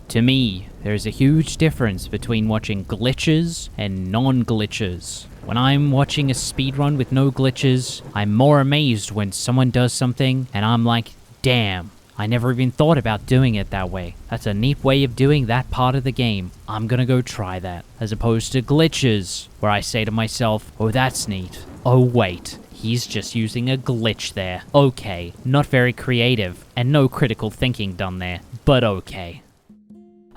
To me, there's a huge difference between watching glitches and non-glitches. When I'm watching a speedrun with no glitches, I'm more amazed when someone does something and I'm like, damn, I never even thought about doing it that way. That's a neat way of doing that part of the game. I'm gonna go try that. As opposed to glitches, where I say to myself, oh, that's neat. Oh, wait, he's just using a glitch there. Okay, not very creative, and no critical thinking done there, but okay.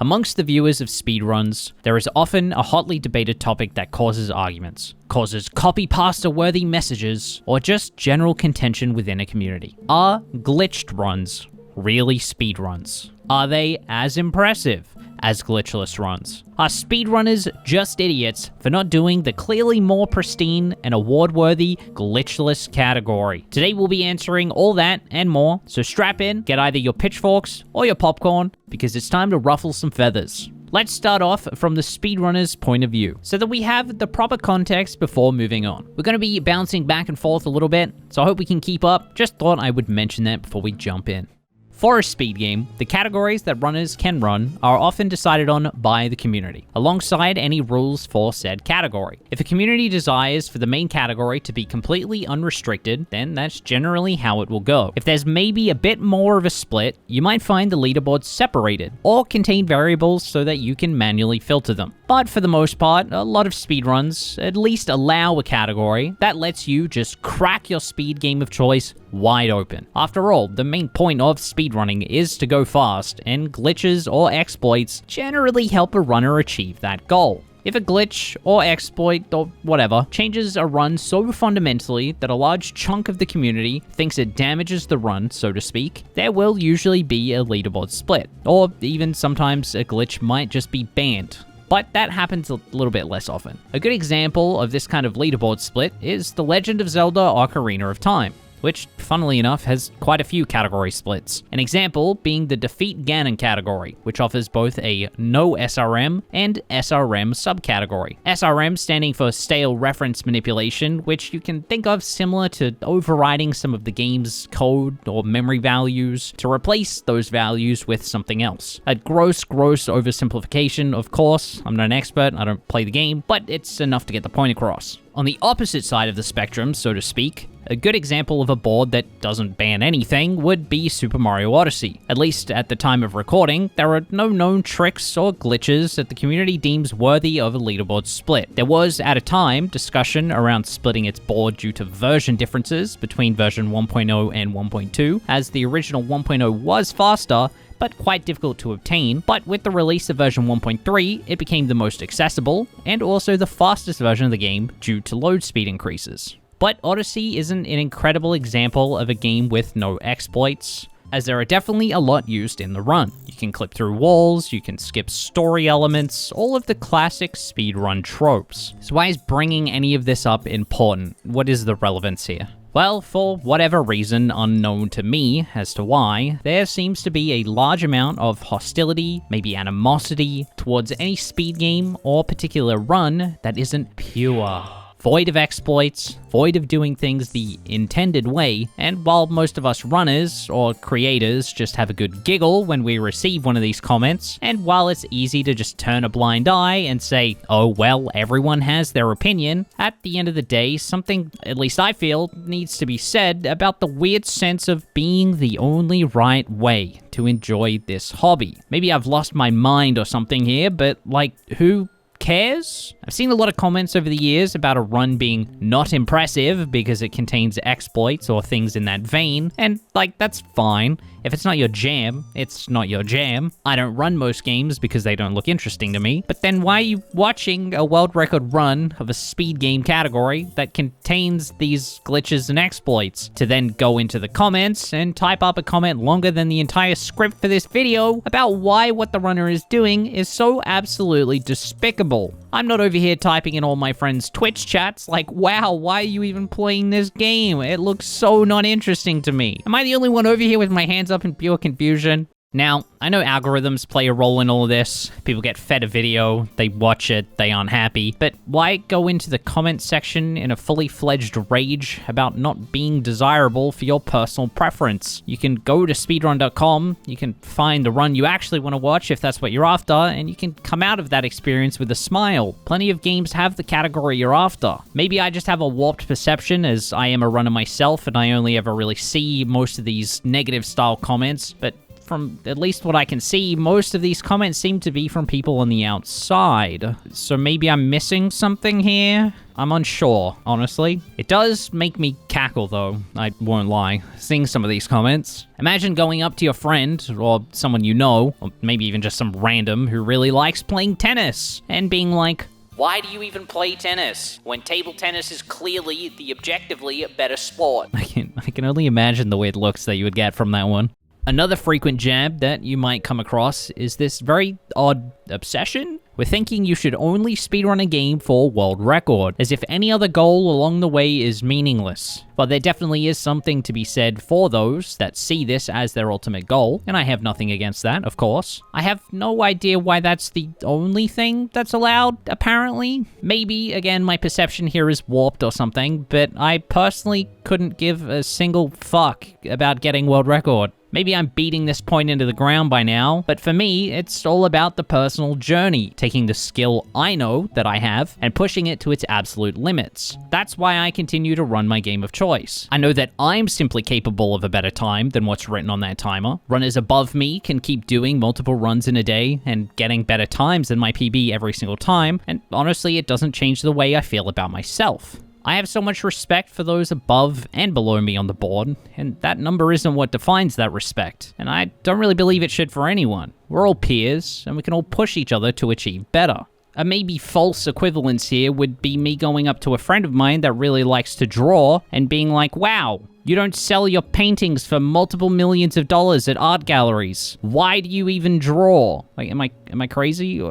Amongst the viewers of speedruns, there is often a hotly debated topic that causes arguments, causes copy-pasta-worthy messages, or just general contention within a community. Are glitched runs really speedruns? Are they as impressive as glitchless runs? Are speedrunners just idiots for not doing the clearly more pristine and award-worthy glitchless category? Today we'll be answering all that and more, so strap in, get either your pitchforks or your popcorn, because it's time to ruffle some feathers. Let's start off from the speedrunner's point of view, so that we have the proper context before moving on. We're going to be bouncing back and forth a little bit, so I hope we can keep up. Just thought I would mention that before we jump in. For a speed game, the categories that runners can run are often decided on by the community, alongside any rules for said category. If a community desires for the main category to be completely unrestricted, then that's generally how it will go. If there's maybe a bit more of a split, you might find the leaderboards separated, or contain variables so that you can manually filter them. But for the most part, a lot of speedruns at least allow a category that lets you just crack your speed game of choice wide open. After all, the main point of speedrunning is to go fast, and glitches or exploits generally help a runner achieve that goal. If a glitch or exploit or whatever changes a run so fundamentally that a large chunk of the community thinks it damages the run, so to speak, there will usually be a leaderboard split, or even sometimes a glitch might just be banned. But that happens a little bit less often. A good example of this kind of leaderboard split is The Legend of Zelda Ocarina of Time, which, funnily enough, has quite a few category splits. An example being the Defeat Ganon category, which offers both a no SRM and SRM subcategory. SRM standing for Stale Reference Manipulation, which you can think of similar to overriding some of the game's code or memory values to replace those values with something else. A gross oversimplification, of course. I'm not an expert, I don't play the game, but it's enough to get the point across. On the opposite side of the spectrum, so to speak, a good example of a board that doesn't ban anything would be Super Mario Odyssey. At least at the time of recording, there are no known tricks or glitches that the community deems worthy of a leaderboard split. There was, at a time, discussion around splitting its board due to version differences between version 1.0 and 1.2, as the original 1.0 was faster, but quite difficult to obtain. But with the release of version 1.3, it became the most accessible, and also the fastest version of the game due to load speed increases. But Odyssey isn't an incredible example of a game with no exploits, as there are definitely a lot used in the run. You can clip through walls, you can skip story elements, all of the classic speedrun tropes. So why is bringing any of this up important? What is the relevance here? Well, for whatever reason unknown to me as to why, there seems to be a large amount of hostility, maybe animosity, towards any speed game or particular run that isn't pure. Void of exploits, void of doing things the intended way, and while most of us runners or creators just have a good giggle when we receive one of these comments, and while it's easy to just turn a blind eye and say, oh well, everyone has their opinion, at the end of the day, something, at least I feel, needs to be said about the weird sense of being the only right way to enjoy this hobby. Maybe I've lost my mind or something here, but like, who cares? I've seen a lot of comments over the years about a run being not impressive because it contains exploits or things in that vein, and like, that's fine. If it's not your jam, it's not your jam. I don't run most games because they don't look interesting to me, but then why are you watching a world record run of a speed game category that contains these glitches and exploits to then go into the comments and type up a comment longer than the entire script for this video about why what the runner is doing is so absolutely despicable? I'm not over here typing in all my friends' Twitch chats like, wow, why are you even playing this game? It looks so not interesting to me. Am I the only one over here with my hands up in pure confusion? Now, I know algorithms play a role in all of this. People get fed a video, they watch it, they aren't happy. But why go into the comment section in a fully fledged rage about not being desirable for your personal preference? You can go to speedrun.com, you can find the run you actually want to watch if that's what you're after, and you can come out of that experience with a smile. Plenty of games have the category you're after. Maybe I just have a warped perception as I am a runner myself and I only ever really see most of these negative style comments, but from at least what I can see, most of these comments seem to be from people on the outside. So maybe I'm missing something here? I'm unsure, honestly. It does make me cackle, though. I won't lie. Seeing some of these comments. Imagine going up to your friend, or someone you know, or maybe even just some random who really likes playing tennis, and being like, "Why do you even play tennis when table tennis is clearly the objectively better sport?" I can only imagine the weird looks that you would get from that one. Another frequent jab that you might come across is this very odd obsession with thinking you should only speedrun a game for world record, as if any other goal along the way is meaningless. But there definitely is something to be said for those that see this as their ultimate goal, and I have nothing against that, of course. I have no idea why that's the only thing that's allowed, apparently. Maybe, again, my perception here is warped or something, but I personally couldn't give a single fuck about getting world record. Maybe I'm beating this point into the ground by now, but for me, it's all about the personal journey, taking the skill I know that I have and pushing it to its absolute limits. That's why I continue to run my game of choice. I know that I'm simply capable of a better time than what's written on that timer. Runners above me can keep doing multiple runs in a day and getting better times than my PB every single time, and honestly, it doesn't change the way I feel about myself. I have so much respect for those above and below me on the board, and that number isn't what defines that respect, and I don't really believe it should for anyone. We're all peers, and we can all push each other to achieve better. A maybe false equivalence here would be me going up to a friend of mine that really likes to draw and being like, "Wow, you don't sell your paintings for multiple millions of dollars at art galleries. Why do you even draw?" Like, am I crazy?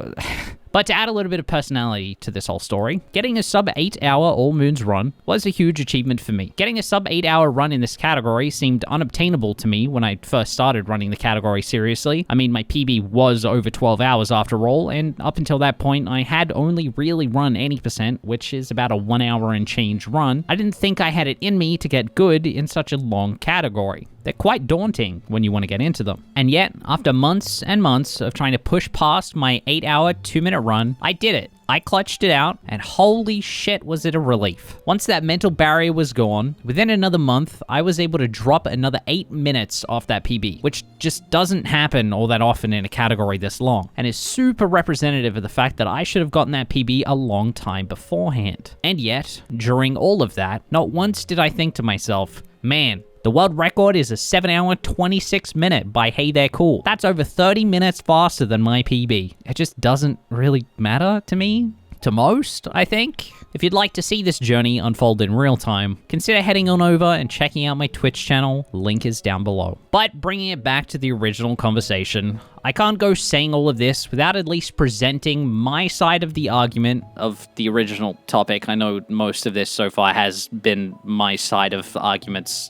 But to add a little bit of personality to this whole story, getting a sub 8 hour All Moons run was a huge achievement for me. Getting a sub 8 hour run in this category seemed unobtainable to me when I first started running the category seriously. I mean, my PB was over 12 hours after all, and up until that point, I had only really run 80%, which is about a 1 hour and change run. I didn't think I had it in me to get good in such a long category. They're quite daunting when you want to get into them. And yet, after months and months of trying to push past my 8 hour, 2-minute run, I did it. I clutched it out, and holy shit was it a relief. Once that mental barrier was gone, within another month, I was able to drop another 8 minutes off that PB, which just doesn't happen all that often in a category this long, and is super representative of the fact that I should have gotten that PB a long time beforehand. And yet, during all of that, not once did I think to myself, man, the world record is a 7 hour, 26 minute by Hey There Cool. That's over 30 minutes faster than my PB. It just doesn't really matter to me. To most, I think. If you'd like to see this journey unfold in real time, consider heading on over and checking out my Twitch channel. Link is down below. But bringing it back to the original conversation, I can't go saying all of this without at least presenting my side of the argument of the original topic. I know most of this so far has been my side of arguments.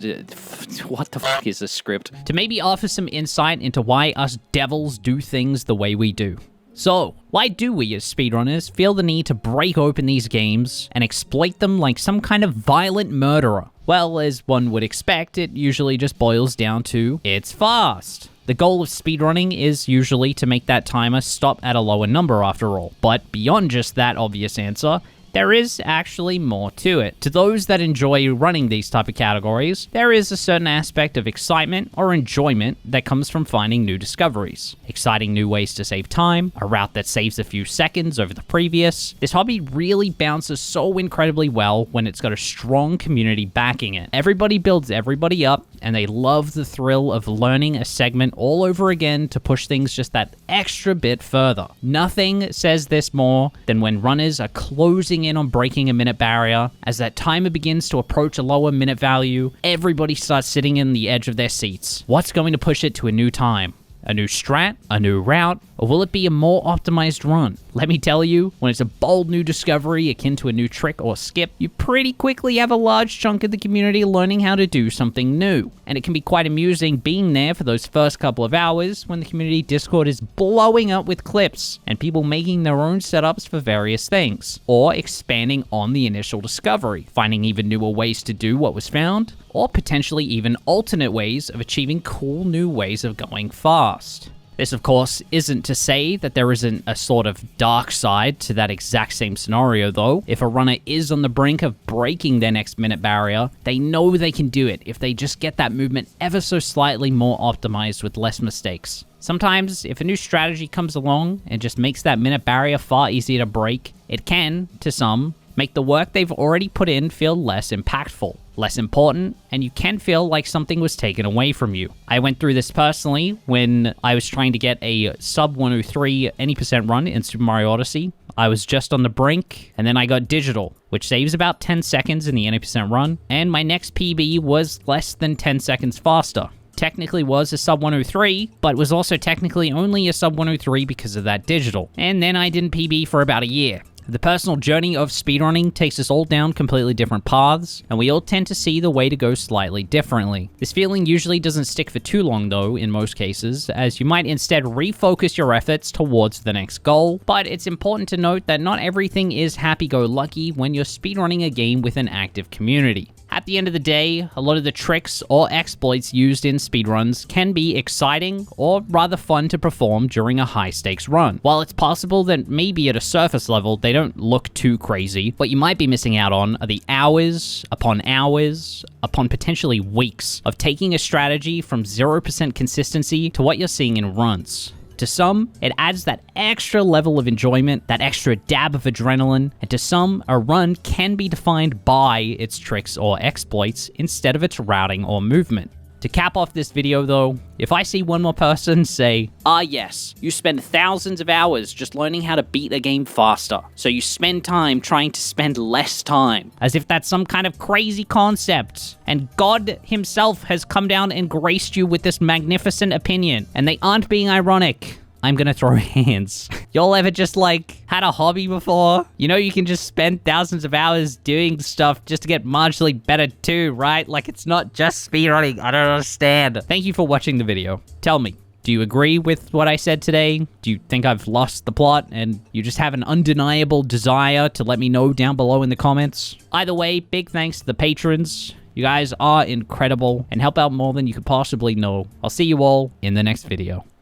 What the fuck is this script? To maybe offer some insight into why us devils do things the way we do. So, why do we as speedrunners feel the need to break open these games and exploit them like some kind of violent murderer? Well, as one would expect, it usually just boils down to, it's fast. The goal of speedrunning is usually to make that timer stop at a lower number after all. But beyond just that obvious answer, there is actually more to it. To those that enjoy running these type of categories, there is a certain aspect of excitement or enjoyment that comes from finding new discoveries. Exciting new ways to save time, a route that saves a few seconds over the previous. This hobby really bounces so incredibly well when it's got a strong community backing it. Everybody builds everybody up, and they love the thrill of learning a segment all over again to push things just that extra bit further. Nothing says this more than when runners are closing in on breaking a minute barrier. As that timer begins to approach a lower minute value, everybody starts sitting in the edge of their seats. What's going to push it to a new time? A new strat? A new route? Or will it be a more optimized run? Let me tell you, when it's a bold new discovery akin to a new trick or skip, you pretty quickly have a large chunk of the community learning how to do something new. And it can be quite amusing being there for those first couple of hours when the community Discord is blowing up with clips and people making their own setups for various things, or expanding on the initial discovery, finding even newer ways to do what was found, or potentially even alternate ways of achieving cool new ways of going fast. This, of course, isn't to say that there isn't a sort of dark side to that exact same scenario, though. If a runner is on the brink of breaking their next minute barrier, they know they can do it if they just get that movement ever so slightly more optimized with less mistakes. Sometimes, if a new strategy comes along and just makes that minute barrier far easier to break, it can, to some, make the work they've already put in feel less impactful, less important, and you can feel like something was taken away from you. I went through this personally when I was trying to get a sub 103 any percent run in Super Mario Odyssey. I was just on the brink, and then I got digital, which saves about 10 seconds in the any percent run, and my next PB was less than 10 seconds faster. Technically was a sub 103, but was also technically only a sub 103 because of that digital. And then I didn't PB for about a year. The personal journey of speedrunning takes us all down completely different paths, and we all tend to see the way to go slightly differently. This feeling usually doesn't stick for too long though, in most cases, as you might instead refocus your efforts towards the next goal, but it's important to note that not everything is happy-go-lucky when you're speedrunning a game with an active community. At the end of the day, a lot of the tricks or exploits used in speedruns can be exciting or rather fun to perform during a high-stakes run. While it's possible that maybe at a surface level they don't look too crazy, what you might be missing out on are the hours upon potentially weeks of taking a strategy from 0% consistency to what you're seeing in runs. To some, it adds that extra level of enjoyment, that extra dab of adrenaline, and to some, a run can be defined by its tricks or exploits instead of its routing or movement. To cap off this video though, if I see one more person say, "Ah yes, you spend thousands of hours just learning how to beat a game faster, so you spend time trying to spend less time," as if that's some kind of crazy concept, and God himself has come down and graced you with this magnificent opinion, and they aren't being ironic, I'm gonna throw hands. Y'all ever just had a hobby before? You know you can just spend thousands of hours doing stuff just to get marginally better too, right? Like it's not just speedrunning. I don't understand. Thank you for watching the video. Tell me, do you agree with what I said today? Do you think I've lost the plot and you just have an undeniable desire to let me know down below in the comments? Either way, big thanks to the patrons. You guys are incredible and help out more than you could possibly know. I'll see you all in the next video.